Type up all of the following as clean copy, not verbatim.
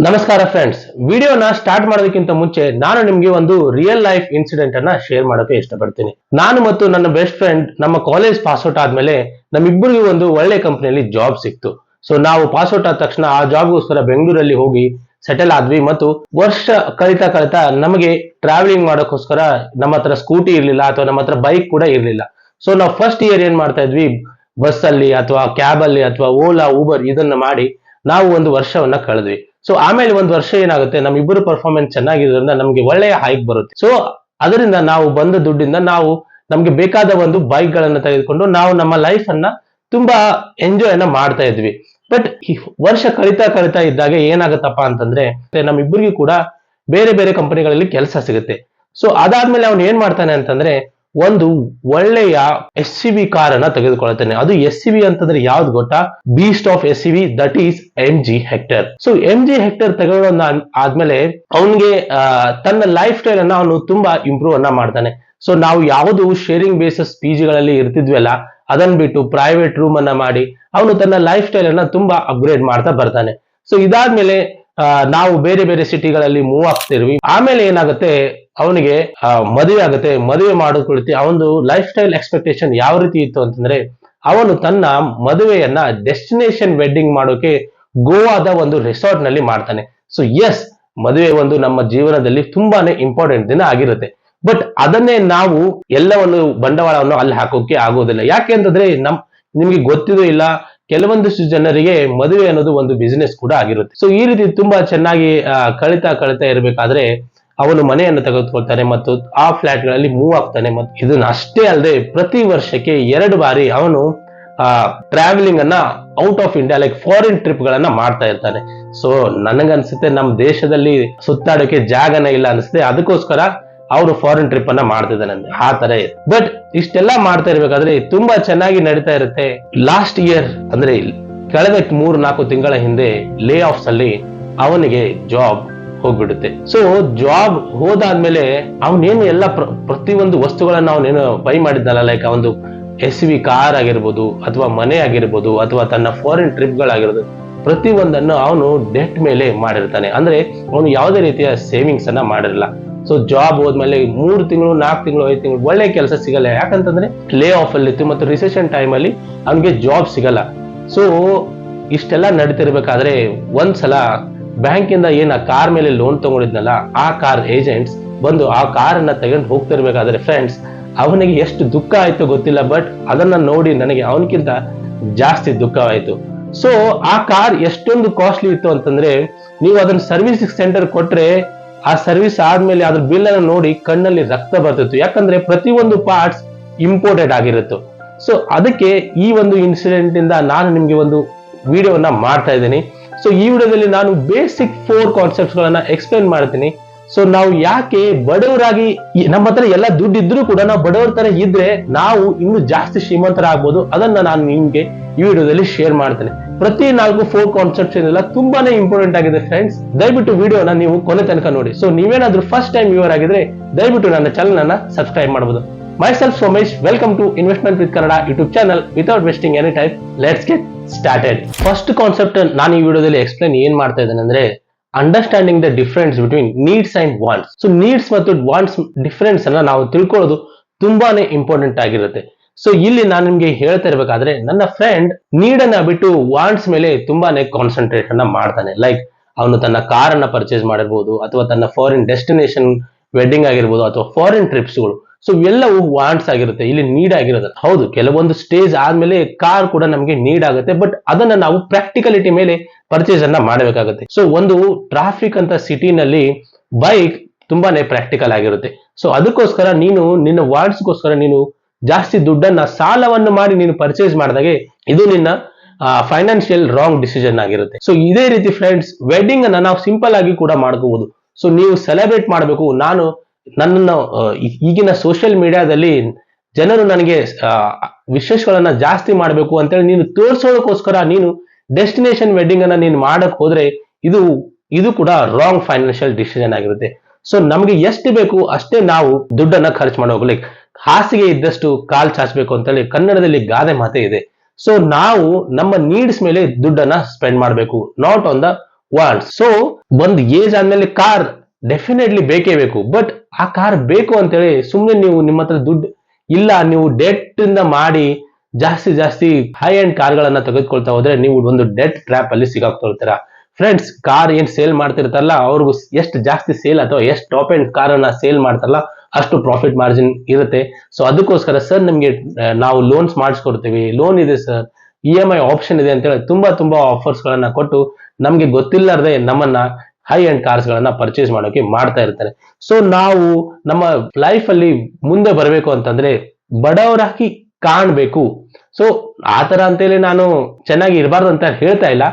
ನಮಸ್ಕಾರ ಫ್ರೆಂಡ್ಸ್. ವಿಡಿಯೋನ ಸ್ಟಾರ್ಟ್ ಮಾಡೋದಕ್ಕಿಂತ ಮುಂಚೆ ನಾನು ನಿಮ್ಗೆ ಒಂದು ರಿಯಲ್ ಲೈಫ್ ಇನ್ಸಿಡೆಂಟ್ ಅನ್ನ ಶೇರ್ ಮಾಡೋಕೆ ಇಷ್ಟಪಡ್ತೀನಿ. ನಾನು ಮತ್ತು ನನ್ನ ಬೆಸ್ಟ್ ಫ್ರೆಂಡ್ ನಮ್ಮ ಕಾಲೇಜ್ ಪಾಸ್ಔಟ್ ಆದ್ಮೇಲೆ ನಮ್ಮಿಬ್ಬರಿಗೂ ಒಂದು ಒಳ್ಳೆ ಕಂಪನಿಯಲ್ಲಿ ಜಾಬ್ ಸಿಕ್ತು. ಸೊ ನಾವು ಪಾಸ್ಔಟ್ ಆದ ತಕ್ಷಣ ಆ ಜಾಬ್ಗೋಸ್ಕರ ಬೆಂಗಳೂರಲ್ಲಿ ಹೋಗಿ ಸೆಟಲ್ ಆದ್ವಿ. ಮತ್ತು ವರ್ಷ ಕಳಿತಾ ನಮಗೆ ಟ್ರಾವೆಲಿಂಗ್ ಮಾಡೋಕ್ಕೋಸ್ಕರ ನಮ್ಮ ಹತ್ರ ಸ್ಕೂಟಿ ಇರ್ಲಿಲ್ಲ ಅಥವಾ ನಮ್ಮ ಹತ್ರ ಬೈಕ್ ಕೂಡ ಇರ್ಲಿಲ್ಲ. ಸೊ ನಾವು ಫಸ್ಟ್ ಇಯರ್ ಏನ್ ಮಾಡ್ತಾ ಇದ್ವಿ, ಬಸ್ ಅಲ್ಲಿ ಅಥವಾ ಕ್ಯಾಬ್ ಅಲ್ಲಿ ಅಥವಾ ಓಲಾ ಊಬರ್ ಇದನ್ನ ಮಾಡಿ ನಾವು ಒಂದು ವರ್ಷವನ್ನ ಕಳೆದ್ವಿ. ಸೊ ಆಮೇಲೆ ಒಂದು ವರ್ಷ ಏನಾಗುತ್ತೆ, ನಮ್ಮಿಬ್ಬರು ಪರ್ಫಾರ್ಮೆನ್ಸ್ ಚೆನ್ನಾಗಿರೋದ್ರಿಂದ ನಮ್ಗೆ ಒಳ್ಳೆಯ ಹೈಕ್ ಬರುತ್ತೆ. ಸೊ ಅದರಿಂದ ನಾವು ಬಂದ ದುಡ್ಡಿಂದ ನಾವು ನಮ್ಗೆ ಬೇಕಾದ ಒಂದು ಬೈಕ್ ಗಳನ್ನ ತೆಗೆದುಕೊಂಡು ನಾವು ನಮ್ಮ ಲೈಫ್ ಅನ್ನ ತುಂಬಾ ಎಂಜಾಯ್ ಅನ್ನ ಮಾಡ್ತಾ ಇದ್ವಿ. ಬಟ್ ಈ ವರ್ಷ ಕಳಿತಾ ಇದ್ದಾಗ ಏನಾಗುತ್ತಪ್ಪ ಅಂತಂದ್ರೆ ನಮ್ಮಿಬ್ಬರಿಗೂ ಕೂಡ ಬೇರೆ ಬೇರೆ ಕಂಪನಿಗಳಲ್ಲಿ ಕೆಲಸ ಸಿಗುತ್ತೆ. ಸೊ ಅದಾದ್ಮೇಲೆ ಅವ್ನು ಏನ್ ಮಾಡ್ತಾನೆ ಅಂತಂದ್ರೆ ಒಂದು ಒಳ್ಳೆಯ ಎಸ್ ಸಿ ವಿ ಕಾರ್ ಅನ್ನ ತೆಗೆದುಕೊಳ್ತಾನೆ. ಅದು ಎಸ್ ಸಿ ವಿ ಅಂತಂದ್ರೆ ಯಾವ್ದು ಗೊತ್ತಾ? Beast of S C V, that is MG Hector. So MG Hector ತಗೊಳ್ಳೋದ ಆದ್ಮೇಲೆ ಅವನಿಗೆ ತನ್ನ ಲೈಫ್ ಸ್ಟೈಲ್ ಅನ್ನ ಅವನು ತುಂಬಾ ಇಂಪ್ರೂವ್ ಅನ್ನ ಮಾಡ್ತಾನೆ. ಸೊ ನಾವು ಯಾವುದು ಶೇರಿಂಗ್ ಬೇಸಿಸ್ PG ಗಳಲ್ಲಿ ಇರ್ತಿದ್ವಲ್ಲ, ಅದನ್ನ ಬಿಟ್ಟು ಪ್ರೈವೇಟ್ ರೂಮ್ ಅನ್ನ ಮಾಡಿ ಅವನು ತನ್ನ ಲೈಫ್ ಸ್ಟೈಲ್ ಅನ್ನ ತುಂಬಾ ಅಪ್ಗ್ರೇಡ್ ಮಾಡ್ತಾ ಬರ್ತಾನೆ. ಸೊ ಇದಾದ್ಮೇಲೆ ನಾವು ಬೇರೆ ಬೇರೆ ಸಿಟಿಗಳಲ್ಲಿ ಮೂವ್ ಆಗ್ತಿರ್ವಿ. ಆಮೇಲೆ ಏನಾಗುತ್ತೆ, ಅವನಿಗೆ ಮದುವೆ ಆಗುತ್ತೆ. ಮದುವೆ ಮಾಡೋದ್ಕೊಳ್ತಿ ಅವನು ಲೈಫ್ ಸ್ಟೈಲ್ ಎಕ್ಸ್ಪೆಕ್ಟೇಷನ್ ಯಾವ ರೀತಿ ಇತ್ತು ಅಂತಂದ್ರೆ, ಅವನು ತನ್ನ ಮದುವೆಯನ್ನ ಡೆಸ್ಟಿನೇಷನ್ ವೆಡ್ಡಿಂಗ್ ಮಾಡೋಕೆ ಗೋವಾದ ಒಂದು ರೆಸಾರ್ಟ್ ನಲ್ಲಿ ಮಾಡ್ತಾನೆ. ಸೊ ಎಸ್, ಮದುವೆ ಒಂದು ನಮ್ಮ ಜೀವನದಲ್ಲಿ ತುಂಬಾನೇ ಇಂಪಾರ್ಟೆಂಟ್ ದಿನ ಆಗಿರುತ್ತೆ. ಬಟ್ ಅದನ್ನೇ ನಾವು ಎಲ್ಲವನ್ನು ಬಂಡವಾಳವನ್ನು ಅಲ್ಲಿ ಹಾಕೋಕೆ ಆಗೋದಿಲ್ಲ. ಯಾಕೆ ಅಂತಂದ್ರೆ ನಿಮ್ಗೆ ಗೊತ್ತಿದೋ ಇಲ್ಲ, ಕೆಲವೊಂದಿಷ್ಟು ಜನರಿಗೆ ಮದುವೆ ಅನ್ನೋದು ಒಂದು ಬಿಸಿನೆಸ್ ಕೂಡ ಆಗಿರುತ್ತೆ. ಸೊ ಈ ರೀತಿ ತುಂಬಾ ಚೆನ್ನಾಗಿ ಕಳಿತಾ ಇರಬೇಕಾದ್ರೆ ಅವನು ಮನೆಯನ್ನು ತೆಗೆದುಕೊಳ್ತಾನೆ ಮತ್ತು ಆ ಫ್ಲಾಟ್ ಗಳಲ್ಲಿ ಮೂವ್ ಆಗ್ತಾನೆ. ಮತ್ತು ಇದನ್ನ ಅಷ್ಟೇ ಅಲ್ಲದೆ ಪ್ರತಿ ವರ್ಷಕ್ಕೆ 2 ಬಾರಿ ಅವನು ಟ್ರಾವೆಲಿಂಗ್ ಅನ್ನ out of India like foreign trip ಗಳನ್ನ ಮಾಡ್ತಾ ಇರ್ತಾನೆ. ಸೊ ನನಗನ್ಸುತ್ತೆ ನಮ್ಮ ದೇಶದಲ್ಲಿ ಸುತ್ತಾಡೋಕೆ ಜಾಗನೇ ಇಲ್ಲ ಅನ್ಸುತ್ತೆ, ಅದಕ್ಕೋಸ್ಕರ ಅವರು ಫಾರಿನ್ ಟ್ರಿಪ್ ಅನ್ನ ಮಾಡ್ತಿದ್ದಾನೆ ಆ ತರ ಇದೆ. ಬಟ್ ಇಷ್ಟೆಲ್ಲ ಮಾಡ್ತಾ ಇರ್ಬೇಕಾದ್ರೆ ತುಂಬಾ ಚೆನ್ನಾಗಿ ನಡೀತಾ ಇರುತ್ತೆ. ಲಾಸ್ಟ್ ಇಯರ್ ಅಂದ್ರೆ ಕಳೆದ 3-4 ತಿಂಗಳ ಹಿಂದೆ ಲೇ ಆಫ್ಸ್ ಅಲ್ಲಿ ಅವನಿಗೆ ಜಾಬ್ ಹೋಗ್ಬಿಡುತ್ತೆ. ಸೊ ಜಾಬ್ ಹೋದಾದ್ಮೇಲೆ ಅವನೇನು ಎಲ್ಲ ಪ್ರತಿಯೊಂದು ವಸ್ತುಗಳನ್ನ ಅವನೇನು ಬೈ ಮಾಡಿದ್ದಲ್ಲ, ಲೈಕ್ ಒಂದು SUV ಕಾರ್ ಆಗಿರ್ಬೋದು ಅಥವಾ ಮನೆ ಆಗಿರ್ಬೋದು ಅಥವಾ ತನ್ನ ಫಾರಿನ್ ಟ್ರಿಪ್ ಗಳಾಗಿರ್ಬೋದು, ಪ್ರತಿ ಒಂದನ್ನು ಅವನು ಡೆಟ್ ಮೇಲೆ ಮಾಡಿರ್ತಾನೆ. ಅಂದ್ರೆ ಅವನು ಯಾವುದೇ ರೀತಿಯ ಸೇವಿಂಗ್ಸ್ ಅನ್ನ ಮಾಡಿರಲ್ಲ. ಸೊ ಜಾಬ್ ಹೋದ್ಮೇಲೆ 3 ತಿಂಗಳು 4 ತಿಂಗಳು 5 ತಿಂಗಳು ಒಳ್ಳೆ ಕೆಲಸ ಸಿಗಲ್ಲ. ಯಾಕಂತಂದ್ರೆ ಲೇ ಆಫ್ ಅಲ್ಲಿ ಇತ್ತು ಮತ್ತು ರಿಸೆಷನ್ ಟೈಮ್ ಅಲ್ಲಿ ಅವನಿಗೆ ಜಾಬ್ ಸಿಗಲ್ಲ. ಸೊ ಇಷ್ಟೆಲ್ಲ ನಡೀತಿರ್ಬೇಕಾದ್ರೆ ಒಂದ್ಸಲ ಬ್ಯಾಂಕ್ ಇಂದ ಏನ್ ಆ ಕಾರ್ ಮೇಲೆ ಲೋನ್ ತಗೊಂಡಿದ್ನಲ್ಲ, ಆ ಕಾರ್ ಏಜೆಂಟ್ಸ್ ಬಂದು ಆ ಕಾರ್ ಅನ್ನ ತೆಗೆದು ಹೋಗ್ತಿರ್ಬೇಕಾದ್ರೆ ಫ್ರೆಂಡ್ಸ್, ಅವನಿಗೆ ಎಷ್ಟು ದುಃಖ ಆಯ್ತು ಗೊತ್ತಿಲ್ಲ. ಬಟ್ ಅದನ್ನ ನೋಡಿ ನನಗೆ ಅವನಕ್ಕಿಂತ ಜಾಸ್ತಿ ದುಃಖವಾಯ್ತು. ಸೊ ಆ ಕಾರ್ ಎಷ್ಟೊಂದು ಕಾಸ್ಟ್ಲಿ ಇತ್ತು ಅಂತಂದ್ರೆ, ನೀವು ಅದನ್ನ ಸರ್ವಿಸ್ ಸೆಂಟರ್ ಕೊಟ್ರೆ ಆ ಸರ್ವಿಸ್ ಆದ್ಮೇಲೆ ಅದ್ರ ಬಿಲ್ ಅನ್ನು ನೋಡಿ ಕಣ್ಣಲ್ಲಿ ರಕ್ತ ಬರ್ತಿತ್ತು. ಯಾಕಂದ್ರೆ ಪ್ರತಿಯೊಂದು ಪಾರ್ಟ್ಸ್ ಇಂಪೋರ್ಟೆಡ್ ಆಗಿರುತ್ತೆ. ಸೊ ಅದಕ್ಕೆ ಈ ಒಂದು ಇನ್ಸಿಡೆಂಟ್ ಇಂದ ನಾನು ನಿಮ್ಗೆ ಒಂದು ವಿಡಿಯೋನ ಮಾಡ್ತಾ ಇದ್ದೀನಿ. ಸೊ ಈ ವಿಡಿಯೋದಲ್ಲಿ ನಾನು ಬೇಸಿಕ್ 4 ಕಾನ್ಸೆಪ್ಟ್ಸ್ ಗಳನ್ನ ಎಕ್ಸ್ಪ್ಲೈನ್ ಮಾಡ್ತೀನಿ. ಸೊ ನಾವು ಯಾಕೆ ಬಡವರಾಗಿ, ನಮ್ಮ ಹತ್ರ ಎಲ್ಲ ದುಡ್ಡು ಇದ್ರೂ ಕೂಡ ನಾವು ಬಡವರ ತರ ಇದ್ರೆ ನಾವು ಇನ್ನು ಜಾಸ್ತಿ ಶ್ರೀಮಂತರಾಗಬಹುದು, ಅದನ್ನ ನಾನು ನಿಮ್ಗೆ ಈ ವಿಡಿಯೋದಲ್ಲಿ ಶೇರ್ ಮಾಡ್ತೇನೆ. ಪ್ರತಿ 4 ಕಾನ್ಸೆಪ್ಟ್ಸ್ ಏನೆಲ್ಲ ತುಂಬಾನೇ ಇಂಪಾರ್ಟೆಂಟ್ ಆಗಿದೆ ಫ್ರೆಂಡ್ಸ್. ದಯವಿಟ್ಟು ವಿಡಿಯೋನ ನೀವು ಕೊನೆ ತನಕ ನೋಡಿ. ಸೊ ನೀವೇನಾದ್ರೂ ಫಸ್ಟ್ ಟೈಮ್ ವ್ಯೂವರ್ ಆಗಿದ್ರೆ ದಯವಿಟ್ಟು ನನ್ನ ಚಾನಲ್ ಅನ್ನ ಸಬ್ಸ್ಕ್ರೈಬ್ ಮಾಡಬಹುದು. Myself Somesh, welcome to Investment with Kannada YouTube channel. Without wasting any time, let's get started. First concept ನಾನು ಈ ವಿಡಿಯೋದಲ್ಲಿ ಎಕ್ಸ್ಪ್ಲೈನ್ ಏನ್ ಮಾಡ್ತಾ ಇದ್ದೇನೆ ಅಂದ್ರೆ, understanding the difference between needs and wants. So needs ಮತ್ತು ವಾಂಟ್ಸ್ ಡಿಫರೆನ್ಸ್ ಅನ್ನ ನಾವು ತಿಳ್ಕೊಳ್ಳೋದು ತುಂಬಾನೇ ಇಂಪಾರ್ಟೆಂಟ್ ಆಗಿರುತ್ತೆ. ಸೊ ಇಲ್ಲಿ ನಾನು ನಿಮ್ಗೆ ಹೇಳ್ತಾ ಇರ್ಬೇಕಾದ್ರೆ, ನನ್ನ ಫ್ರೆಂಡ್ ನೀಡ್ ಅನ್ನ ಬಿಟ್ಟು ವಾಂಟ್ಸ್ ಮೇಲೆ ತುಂಬಾನೇ ಕಾನ್ಸಂಟ್ರೇಟ್ ಅನ್ನ ಮಾಡ್ತಾನೆ. ಲೈಕ್ ಅವನು ತನ್ನ ಕಾರ್ ಅನ್ನ ಪರ್ಚೇಸ್ ಮಾಡಿರ್ಬೋದು, ಅಥವಾ ತನ್ನ ಫಾರಿನ್ ಡೆಸ್ಟಿನೇಷನ್ ವೆಡ್ಡಿಂಗ್ ಆಗಿರ್ಬೋದು, ಅಥವಾ ಫಾರಿನ್ ಟ್ರಿಪ್ಸ್ಗಳು. ಸೊ ಎಲ್ಲವೂ ವಾಂಟ್ಸ್ ಆಗಿರುತ್ತೆ, ಇಲ್ಲಿ ನೀಡ್ ಆಗಿರೋದು. ಹೌದು, ಕೆಲವೊಂದು ಸ್ಟೇಜ್ ಆದ್ಮೇಲೆ ಕಾರ್ ಕೂಡ ನಮಗೆ ನೀಡ್ ಆಗುತ್ತೆ, ಬಟ್ ಅದನ್ನ ನಾವು ಪ್ರಾಕ್ಟಿಕಲಿಟಿ ಮೇಲೆ ಪರ್ಚೇಸ್ ಅನ್ನ ಮಾಡಬೇಕಾಗುತ್ತೆ. ಸೊ ಒಂದು ಟ್ರಾಫಿಕ್ ಅಂತ ಸಿಟಿನಲ್ಲಿ ಬೈಕ್ ತುಂಬಾನೇ ಪ್ರಾಕ್ಟಿಕಲ್ ಆಗಿರುತ್ತೆ. ಸೊ ಅದಕ್ಕೋಸ್ಕರ ನೀನು ನಿನ್ನ ವಾಂಟ್ಸ್ಗೋಸ್ಕರ ನೀನು ಜಾಸ್ತಿ ದುಡ್ಡನ್ನ ಸಾಲವನ್ನು ಮಾಡಿ ನೀನು ಪರ್ಚೇಸ್ ಮಾಡಿದಾಗೆ ಇದು ನಿನ್ನ ಫೈನಾನ್ಷಿಯಲ್ ರಾಂಗ್ ಡಿಸಿಷನ್ ಆಗಿರುತ್ತೆ. ಸೊ ಇದೇ ರೀತಿ ಫ್ರೆಂಡ್ಸ್, ವೆಡ್ಡಿಂಗ್ ಅನ್ನ ನಾವು ಸಿಂಪಲ್ ಆಗಿ ಕೂಡ ಮಾಡ್ಕೋಬಹುದು. ಸೊ ನೀವು ಸೆಲೆಬ್ರೇಟ್ ಮಾಡಬೇಕು. ನನ್ನನ್ನು ಈಗಿನ ಸೋಷಿಯಲ್ ಮೀಡಿಯಾದಲ್ಲಿ ಜನರು ನನಗೆ ವಿಶೇಷಗಳನ್ನ ಜಾಸ್ತಿ ಮಾಡಬೇಕು ಅಂತೇಳಿ ನೀನು ತೋರಿಸೋದಕ್ಕೋಸ್ಕರ ನೀನು ಡೆಸ್ಟಿನೇಷನ್ ವೆಡ್ಡಿಂಗ್ ಅನ್ನ ನೀನು ಮಾಡಕ್ ಹೋದ್ರೆ ಇದು ಕೂಡ ರಾಂಗ್ ಫೈನಾನ್ಷಿಯಲ್ ಡಿಸಿಷನ್ ಆಗಿರುತ್ತೆ. ಸೊ ನಮಗೆ ಎಷ್ಟು ಬೇಕು ಅಷ್ಟೇ ನಾವು ದುಡ್ಡನ್ನ ಖರ್ಚು ಮಾಡಬೇಕು. ಲೈಕ್ ಹಾಸಿಗೆ ಇದ್ದಷ್ಟು ಕಾಲ್ ಚಾಚಬೇಕು ಅಂತೇಳಿ ಕನ್ನಡದಲ್ಲಿ ಗಾದೆ ಮಾತೆ ಇದೆ. ಸೊ ನಾವು ನಮ್ಮ ನೀಡ್ಸ್ ಮೇಲೆ ದುಡ್ಡನ್ನ ಸ್ಪೆಂಡ್ ಮಾಡಬೇಕು, not on the wants. So ಒಂದು ಏಜ್ ಆದ್ಮೇಲೆ ಕಾರ್ ಡೆಫಿನೆಟ್ಲಿ ಬೇಕೇ ಬೇಕು. ಬಟ್ ಆ ಕಾರ್ ಬೇಕು ಅಂತೇಳಿ ಸುಮ್ನೆ ನೀವು ನಿಮ್ಮ ಹತ್ರ ದುಡ್ಡು ಇಲ್ಲ, ನೀವು ಡೆಟ್ ಇಂದ ಮಾಡಿ ಜಾಸ್ತಿ ಹೈ ಅಂಡ್ ಕಾರ್ಗಳನ್ನ ತೆಗೆದುಕೊಳ್ತಾ ಹೋದ್ರೆ ನೀವು ಒಂದು ಡೆಟ್ ಟ್ರ್ಯಾಪ್ ಅಲ್ಲಿ ಸಿಗಾಕ್ತೊಳ್ತೀರಾ. ಫ್ರೆಂಡ್ಸ್, ಕಾರ್ ಏನ್ ಸೇಲ್ ಮಾಡ್ತಿರ್ತಾರಲ್ಲ ಅವ್ರಿಗೂ ಎಷ್ಟು ಜಾಸ್ತಿ ಸೇಲ್ ಅಥವಾ ಎಷ್ಟು ಟಾಪ್ ಎಂಡ್ ಕಾರ್ ಅನ್ನ ಸೇಲ್ ಮಾಡ್ತಾರಲ್ಲ ಅಷ್ಟು ಪ್ರಾಫಿಟ್ ಮಾರ್ಜಿನ್ ಇರುತ್ತೆ. ಸೊ ಅದಕ್ಕೋಸ್ಕರ ಸರ್ ನಿಮ್ಗೆ ನಾವು ಲೋನ್ಸ್ ಮಾಡಿಸ್ಕೊಡ್ತೀವಿ, ಲೋನ್ ಇದೆ ಸರ್, EMI ಆಪ್ಷನ್ ಇದೆ ಅಂತೇಳಿ ತುಂಬಾ ಆಫರ್ಸ್ ಗಳನ್ನ ಕೊಟ್ಟು ನಮ್ಗೆ ಗೊತ್ತಿಲ್ಲಾರ್ದೆ ನಮ್ಮನ್ನ ಹೈ ಅಂಡ್ ಕಾರ್ಸ್ ಗಳನ್ನ ಪರ್ಚೇಸ್ ಮಾಡೋಕೆ ಮಾಡ್ತಾ ಇರ್ತಾರೆ. ಸೊ ನಾವು ನಮ್ಮ ಲೈಫ್ ಅಲ್ಲಿ ಮುಂದೆ ಬರಬೇಕು ಅಂತಂದ್ರೆ ಬಡವರಾಗಿ ಕಾಣ್ಬೇಕು. ಸೊ ಆತರ ಅಂತೇಳಿ ನಾನು ಚೆನ್ನಾಗಿ ಇರಬಾರ್ದು ಅಂತ ಹೇಳ್ತಾ ಇಲ್ಲ.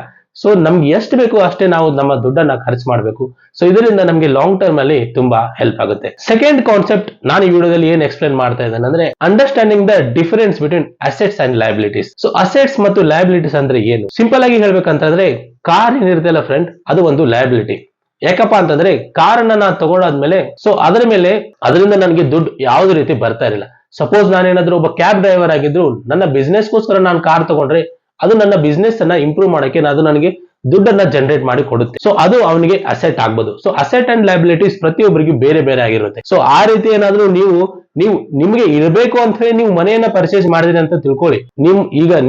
ಸೊ ನಮ್ಗೆ ಎಷ್ಟು ಬೇಕು ಅಷ್ಟೇ ನಾವು ನಮ್ಮ ದುಡ್ಡನ್ನ ಖರ್ಚು ಮಾಡಬೇಕು. ಸೊ ಇದರಿಂದ ನಮ್ಗೆ ಲಾಂಗ್ ಟರ್ಮ್ ಅಲ್ಲಿ ತುಂಬಾ ಹೆಲ್ಪ್ ಆಗುತ್ತೆ. ಸೆಕೆಂಡ್ ಕಾನ್ಸೆಪ್ಟ್ ನಾನು ಈ ವಿಡಿಯೋದಲ್ಲಿ ಏನ್ ಎಕ್ಸ್ಪ್ಲೇನ್ ಮಾಡ್ತಾ ಇದ್ದೇನೆ ಅಂದ್ರೆ understanding the difference between assets and liabilities. So assets ಮತ್ತು ಲಯಬಿಲಿಟೀಸ್ ಅಂದ್ರೆ ಏನು? ಸಿಂಪಲ್ ಆಗಿ ಹೇಳ್ಬೇಕಂತಂದ್ರೆ ಕಾರ್ ಏನಿರುತ್ತಲ್ಲ ಫ್ರೆಂಡ್, ಅದು ಒಂದು ಲಯಬಿಲಿಟಿ. ಯಾಕಪ್ಪ ಅಂತಂದ್ರೆ ಕಾರನ್ನ ನಾನು ತಗೊಂಡಾದ್ಮೇಲೆ ಸೊ ಅದರಿಂದ ನನಗೆ ದುಡ್ಡು ಯಾವುದೇ ರೀತಿ ಬರ್ತಾ ಇರಲಿಲ್ಲ. ಸಪೋಸ್ ನಾನೇನಾದ್ರೂ ಒಬ್ಬ ಕ್ಯಾಬ್ ಡ್ರೈವರ್ ಆಗಿದ್ರು ನನ್ನ ಬಿಸ್ನೆಸ್ಗೋಸ್ಕರ ನಾನು ಕಾರ್ ತಗೊಂಡ್ರೆ ಅದು ನನ್ನ ಬಿಸ್ನೆಸ್ ಅನ್ನ ಇಂಪ್ರೂವ್ ಮಾಡಕ್ಕೆ ಅದು ನನಗೆ ದುಡ್ಡನ್ನ ಜನರೇಟ್ ಮಾಡಿ ಕೊಡುತ್ತೆ. ಸೊ ಅದು ಅವನಿಗೆ ಅಸೆಟ್ ಆಗ್ಬೋದು. ಸೊ ಅಸೆಟ್ ಅಂಡ್ ಲಯಬಿಲಿಟೀಸ್ ಪ್ರತಿಯೊಬ್ಬರಿಗೆ ಬೇರೆ ಬೇರೆ ಆಗಿರುತ್ತೆ. ಸೊ ಆ ರೀತಿ ಏನಾದ್ರೂ ನಿಮ್ಗೆ ಇರಬೇಕು ಅಂತ ಹೇಳಿ ನೀವು ಮನೆಯನ್ನ ಪರ್ಚೇಸ್ ಮಾಡಿದ್ರಿ ಅಂತ ತಿಳ್ಕೊಳ್ಳಿ.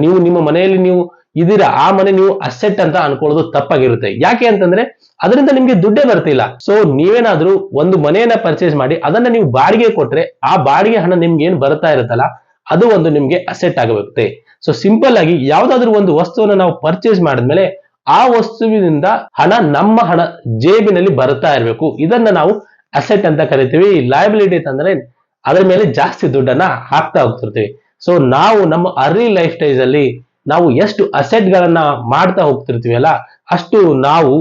ನೀವು ನಿಮ್ಮ ಮನೆಯಲ್ಲಿ ನೀವು ಇದೀರಾ, ಆ ಮನೆ ನೀವು ಅಸೆಟ್ ಅಂತ ಅನ್ಕೊಳ್ಳೋದು ತಪ್ಪಾಗಿರುತ್ತೆ. ಯಾಕೆ ಅಂತಂದ್ರೆ ಅದರಿಂದ ನಿಮ್ಗೆ ದುಡ್ಡೇ ಬರ್ತಿಲ್ಲ. ಸೊ ನೀವೇನಾದ್ರೂ ಒಂದು ಮನೆಯನ್ನ ಪರ್ಚೇಸ್ ಮಾಡಿ ಅದನ್ನ ನೀವು ಬಾಡಿಗೆ ಕೊಟ್ರೆ ಆ ಬಾಡಿಗೆ ಹಣ ನಿಮ್ಗೆ ಏನ್ ಬರ್ತಾ ಇರುತ್ತಲ್ಲ ಅದು ಒಂದು ನಿಮ್ಗೆ ಅಸೆಟ್ ಆಗಬೇಕು. ಸೊ ಸಿಂಪಲ್ ಆಗಿ ಯಾವ್ದಾದ್ರು ಒಂದು ವಸ್ತುವನ್ನು ನಾವು ಪರ್ಚೇಸ್ ಮಾಡಿದ್ಮೇಲೆ ಆ ವಸ್ತುವಿನಿಂದ ನಮ್ಮ ಹಣ ಜೇಬಿನಲ್ಲಿ ಬರ್ತಾ ಇರಬೇಕು. ಇದನ್ನ ನಾವು ಅಸೆಟ್ ಅಂತ ಕರಿತೀವಿ. ಲಯಬಿಲಿಟಿ ಅಂದ್ರೆ ಅದರ ಮೇಲೆ ಜಾಸ್ತಿ ದುಡ್ಡನ್ನ ಹಾಕ್ತಾ ಹೋಗ್ತಿರ್ತೀವಿ. ಸೊ ನಾವು ನಮ್ಮ ಅರ್ಲಿ ಲೈಫ್ ಸ್ಟೇಜ್ ಅಲ್ಲಿ ನಾವು ಎಷ್ಟು ಅಸೆಟ್ ಗಳನ್ನ ಮಾಡ್ತಾ ಹೋಗ್ತಿರ್ತೀವಲ್ಲ ಅಷ್ಟು ನಾವು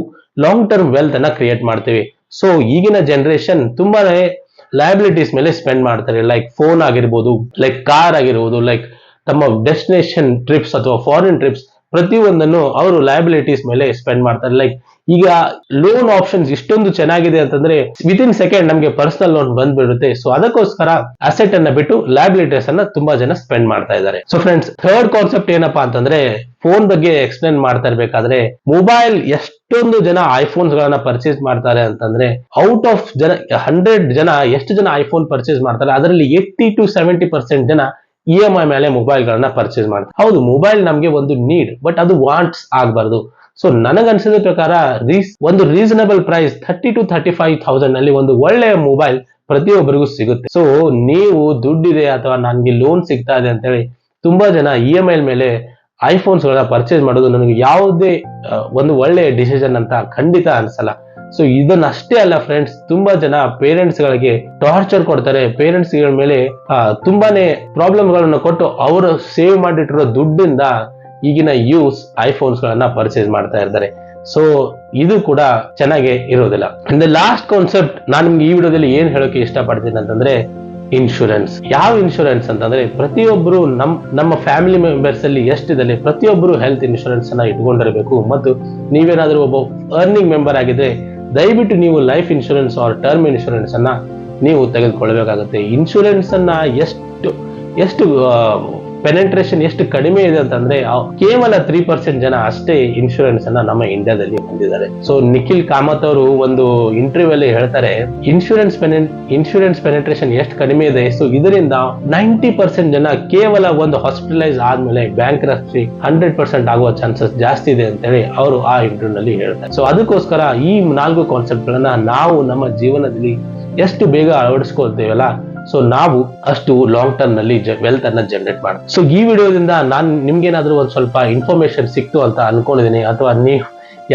ಲಾಂಗ್ ಟರ್ಮ್ ವೆಲ್ತ್ ಅನ್ನ ಕ್ರಿಯೇಟ್ ಮಾಡ್ತೀವಿ. ಸೊ ಈಗಿನ ಜನರೇಷನ್ ತುಂಬಾನೇ ಲಯಬಿಲಿಟೀಸ್ ಮೇಲೆ ಸ್ಪೆಂಡ್ ಮಾಡ್ತಾರೆ. ಲೈಕ್ ಫೋನ್ ಆಗಿರ್ಬೋದು, ಲೈಕ್ ಕಾರ್ ಆಗಿರ್ಬೋದು, ಲೈಕ್ ತಮ್ಮ ಡೆಸ್ಟಿನೇಷನ್ ಟ್ರಿಪ್ಸ್ ಅಥವಾ ಫಾರಿನ್ ಟ್ರಿಪ್ಸ್ ಪ್ರತಿಯೊಂದನ್ನು ಅವರು ಲಯಬಿಲಿಟೀಸ್ ಮೇಲೆ ಸ್ಪೆಂಡ್ ಮಾಡ್ತಾರೆ. ಲೈಕ್ ಈಗ ಲೋನ್ ಆಪ್ಷನ್ಸ್ ಇಷ್ಟೊಂದು ಚೆನ್ನಾಗಿದೆ ಅಂತಂದ್ರೆ ವಿತಿನ್ ಸೆಕೆಂಡ್ ನಮ್ಗೆ ಪರ್ಸನಲ್ ಲೋನ್ ಬಂದ್ಬಿಡುತ್ತೆ. ಸೊ ಅದಕ್ಕೋಸ್ಕರ ಅಸೆಟ್ ಅನ್ನ ಬಿಟ್ಟು ಲಯಬಿಲಿಟೀಸ್ ಅನ್ನ ತುಂಬಾ ಜನ ಸ್ಪೆಂಡ್ ಮಾಡ್ತಾ ಇದ್ದಾರೆ. ಸೊ ಫ್ರೆಂಡ್ಸ್, ಥರ್ಡ್ ಕಾನ್ಸೆಪ್ಟ್ ಏನಪ್ಪಾ ಅಂತಂದ್ರೆ ಫೋನ್ ಬಗ್ಗೆ ಎಕ್ಸ್ಪ್ಲೇನ್ ಮಾಡ್ತಾ ಇರ್ಬೇಕಾದ್ರೆ ಮೊಬೈಲ್ ಎಷ್ಟೊಂದು ಜನ ಐಫೋನ್ಸ್ ಗಳನ್ನ ಪರ್ಚೇಸ್ ಮಾಡ್ತಾರೆ ಅಂತಂದ್ರೆ ಔಟ್ ಆಫ್ 100 ಜನ ಎಷ್ಟು ಜನ ಐಫೋನ್ ಪರ್ಚೇಸ್ ಮಾಡ್ತಾರೆ ಅದರಲ್ಲಿ 80 to 70% ಜನ EMI ಮೇಲೆ ಮೊಬೈಲ್ ಗಳನ್ನ ಪರ್ಚೇಸ್ ಮಾಡ್ತಾರೆ. ಹೌದು, ಮೊಬೈಲ್ ನಮ್ಗೆ ಒಂದು ನೀಡ್, ಬಟ್ ಅದು ವಾಂಟ್ಸ್ ಆಗಬಾರ್ದು. ಸೊ ನನಗನ್ಸಿದ ಪ್ರಕಾರ ಒಂದು ರೀಸನಬಲ್ ಪ್ರೈಸ್ 30 to 35,000 ನಲ್ಲಿ ಒಂದು ಒಳ್ಳೆಯ ಮೊಬೈಲ್ ಪ್ರತಿಯೊಬ್ಬರಿಗೂ ಸಿಗುತ್ತೆ. ಸೊ ನೀವು ದುಡ್ಡಿದೆ ಅಥವಾ ನನ್ಗೆ ಲೋನ್ ಸಿಗ್ತಾ ಇದೆ ಅಂತೇಳಿ ತುಂಬಾ ಜನ EMI ಮೇಲೆ ಐಫೋನ್ಸ್ ಗಳನ್ನ ಪರ್ಚೇಸ್ ಮಾಡೋದು ನನಗೆ ಯಾವುದೇ ಒಂದು ಒಳ್ಳೆಯ ಡಿಸಿಷನ್ ಅಂತ ಖಂಡಿತ ಅನ್ಸಲ್ಲ. ಸೊ ಇದನ್ನಷ್ಟೇ ಅಲ್ಲ ಫ್ರೆಂಡ್ಸ್, ತುಂಬಾ ಜನ ಪೇರೆಂಟ್ಸ್ ಗಳಿಗೆ ಟಾರ್ಚರ್ ಕೊಡ್ತಾರೆ. ಪೇರೆಂಟ್ಸ್ ಗಳ ಮೇಲೆ ತುಂಬಾನೇ ಪ್ರಾಬ್ಲಮ್ ಗಳನ್ನ ಕೊಟ್ಟು ಅವರು ಸೇವ್ ಮಾಡಿಟ್ಟಿರೋ ದುಡ್ಡಿಂದ ಈಗಿನ ಯೂಸ್ ಐಫೋನ್ಸ್ ಗಳನ್ನ ಪರ್ಚೇಸ್ ಮಾಡ್ತಾ ಇರ್ತಾರೆ. ಸೊ ಇದು ಕೂಡ ಚೆನ್ನಾಗಿ ಇರೋದಿಲ್ಲ. ಇನ್ ದ ಲಾಸ್ಟ್ ಕಾನ್ಸೆಪ್ಟ್ ನಾನು ನಿಮ್ಗೆ ಈ ವಿಡಿಯೋದಲ್ಲಿ ಏನ್ ಹೇಳೋಕೆ ಇಷ್ಟಪಡ್ತೀನಿ ಅಂತಂದ್ರೆ ಇನ್ಶೂರೆನ್ಸ್. ಯಾವ ಇನ್ಶೂರೆನ್ಸ್ ಅಂತಂದ್ರೆ ಪ್ರತಿಯೊಬ್ಬರು ನಮ್ಮ ಫ್ಯಾಮಿಲಿ ಮೆಂಬರ್ಸ್ ಅಲ್ಲಿ ಎಷ್ಟಿದೆ ಪ್ರತಿಯೊಬ್ಬರು ಹೆಲ್ತ್ ಇನ್ಶೂರೆನ್ಸ್ ಅನ್ನ ಇಟ್ಕೊಂಡಿರಬೇಕು. ಮತ್ತು ನೀವೇನಾದ್ರೂ ಒಬ್ಬ ಅರ್ನಿಂಗ್ ಮೆಂಬರ್ ಆಗಿದ್ರೆ ದಯವಿಟ್ಟು ನೀವು life insurance or term insurance ಅನ್ನ ನೀವು ತೆಗೆದುಕೊಳ್ಳಬೇಕಾಗುತ್ತೆ. ಇನ್ಶೂರೆನ್ಸ್ ಅನ್ನ ಎಷ್ಟು ಪೆನೆಟ್ರೇಷನ್ ಎಷ್ಟು ಕಡಿಮೆ ಇದೆ ಅಂತಂದ್ರೆ ಕೇವಲ 3% ಜನ ಅಷ್ಟೇ ಇನ್ಶೂರೆನ್ಸ್ ಅನ್ನ ನಮ್ಮ ಇಂಡಿಯಾದಲ್ಲಿ ಹೊಂದಿದ್ದಾರೆ. ಸೊ ನಿಖಿಲ್ ಕಾಮತ್ ಅವರು ಒಂದು ಇಂಟರ್ವ್ಯೂ ಅಲ್ಲಿ ಹೇಳ್ತಾರೆ ಇನ್ಶೂರೆನ್ಸ್ ಪೆನೆಟ್ರೇಷನ್ ಎಷ್ಟು ಕಡಿಮೆ ಇದೆ. ಸೊ ಇದರಿಂದ 90% ಜನ ಕೇವಲ ಒಂದು ಹಾಸ್ಪಿಟಲೈಸ್ ಆದ್ಮೇಲೆ ಬ್ಯಾಂಕ್ರಪ್ಸಿ 100% ಆಗುವ ಚಾನ್ಸಸ್ ಜಾಸ್ತಿ ಇದೆ ಅಂತ ಹೇಳಿ ಅವರು ಆ ಇಂಟರ್ವ್ಯೂ ನಲ್ಲಿ ಹೇಳ್ತಾರೆ. ಸೊ ಅದಕ್ಕೋಸ್ಕರ ಈ 4 ಕಾನ್ಸೆಪ್ಟ್ ಗಳನ್ನ ನಾವು ನಮ್ಮ ಜೀವನದಲ್ಲಿ ಎಷ್ಟು ಬೇಗ ಅಳವಡಿಸ್ಕೊಳ್ತೇವಲ್ಲ ಸೊ ನಾವು ಅಷ್ಟು ಲಾಂಗ್ ಟರ್ಮ್ ನಲ್ಲಿ ವೆಲ್ತ್ ಅನ್ನ ಜನರೇಟ್ ಮಾಡ್ತೀವಿ. ಸೊ ಈ ವಿಡಿಯೋದಿಂದ ನಾನು ನಿಮ್ಗೇನಾದ್ರೂ ಒಂದ್ ಸ್ವಲ್ಪ ಇನ್ಫಾರ್ಮೇಶನ್ ಸಿಕ್ತು ಅಂತ ಅನ್ಕೊಂಡಿದೀನಿ, ಅಥವಾ ನೀವು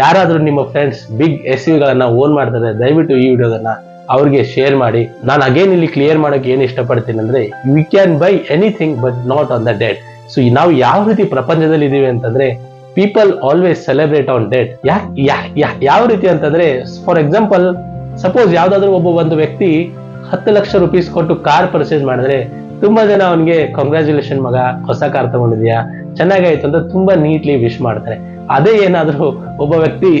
ಯಾರಾದ್ರೂ ನಿಮ್ಮ ಫ್ರೆಂಡ್ಸ್ ಬಿಗ್ SUV ಗಳನ್ನ ಓನ್ ಮಾಡ್ತಾರೆ ದಯವಿಟ್ಟು ಈ ವಿಡಿಯೋದನ್ನ ಅವ್ರಿಗೆ ಶೇರ್ ಮಾಡಿ. ನಾನು ಅಗೇನ್ ಇಲ್ಲಿ ಕ್ಲಿಯರ್ ಮಾಡಕ್ಕೆ ಏನ್ ಇಷ್ಟಪಡ್ತೀನಿ ಅಂದ್ರೆ we can buy anything but not on the debt. So ನಾವು ಯಾವ ರೀತಿ ಪ್ರಪಂಚದಲ್ಲಿ ಇದೀವಿ ಅಂತಂದ್ರೆ people always celebrate on debt. ಯಾವ ರೀತಿ ಅಂತಂದ್ರೆ ಫಾರ್ ಎಕ್ಸಾಂಪಲ್ ಸಪೋಸ್ ಯಾವ್ದಾದ್ರು ಒಂದು ವ್ಯಕ್ತಿ 10 ಲಕ್ಷ ರೂಪೀಸ್ ಕೊಟ್ಟು ಕಾರ್ ಪರ್ಚೇಸ್ ಮಾಡಿದ್ರೆ ತುಂಬಾ ಜನ ಅವನಿಗೆ ಕಂಗ್ರಾಚುಲೇಷನ್ ಮಗ, ಹೊಸ ಕಾರ್ ತಗೊಂಡಿದ್ಯಾ, ಚೆನ್ನಾಗಾಯ್ತು ಅಂತ ತುಂಬಾ ನೀಟ್ಲಿ ವಿಶ್ ಮಾಡ್ತಾರೆ. ಅದೇ ಏನಾದ್ರೂ ಒಬ್ಬ ವ್ಯಕ್ತಿ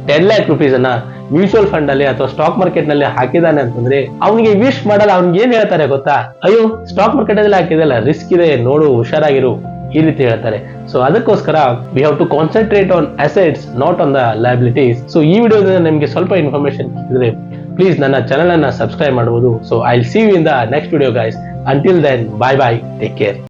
10 lakh ರೂಪೀಸ್ ಅನ್ನ ಮ್ಯೂಚುವಲ್ ಫಂಡ್ ಅಲ್ಲಿ ಅಥವಾ ಸ್ಟಾಕ್ ಮಾರ್ಕೆಟ್ ನಲ್ಲಿ ಹಾಕಿದಾನೆ ಅಂತಂದ್ರೆ ಅವನಿಗೆ ವಿಶ್ ಮಾಡಲ್ಲ. ಅವ್ನಿಗೆ ಏನ್ ಹೇಳ್ತಾರೆ ಗೊತ್ತಾ? ಅಯ್ಯೋ, ಸ್ಟಾಕ್ ಮಾರ್ಕೆಟ್ ಅಲ್ಲಿ ಹಾಕಿದಲ್ಲ, ರಿಸ್ಕ್ ಇದೆ ನೋಡು, ಹುಷಾರಾಗಿರು. ಈ ರೀತಿ ಹೇಳ್ತಾರೆ. ಸೊ ಅದಕ್ಕೋಸ್ಕರ we have to concentrate on assets, not on the liabilities. So ಈ ವಿಡಿಯೋದಿಂದ ನಿಮಗೆ ಸ್ವಲ್ಪ ಇನ್ಫಾರ್ಮೇಶನ್ ಇದ್ರೆ ಪ್ಲೀಸ್ ನನ್ನ ಚಾನಲ್ ಅನ್ನ ಸಬ್ಸ್ಕ್ರೈಬ್ ಮಾಡಬಹುದು. So I will see you in the next video guys. Until then, bye bye, take care.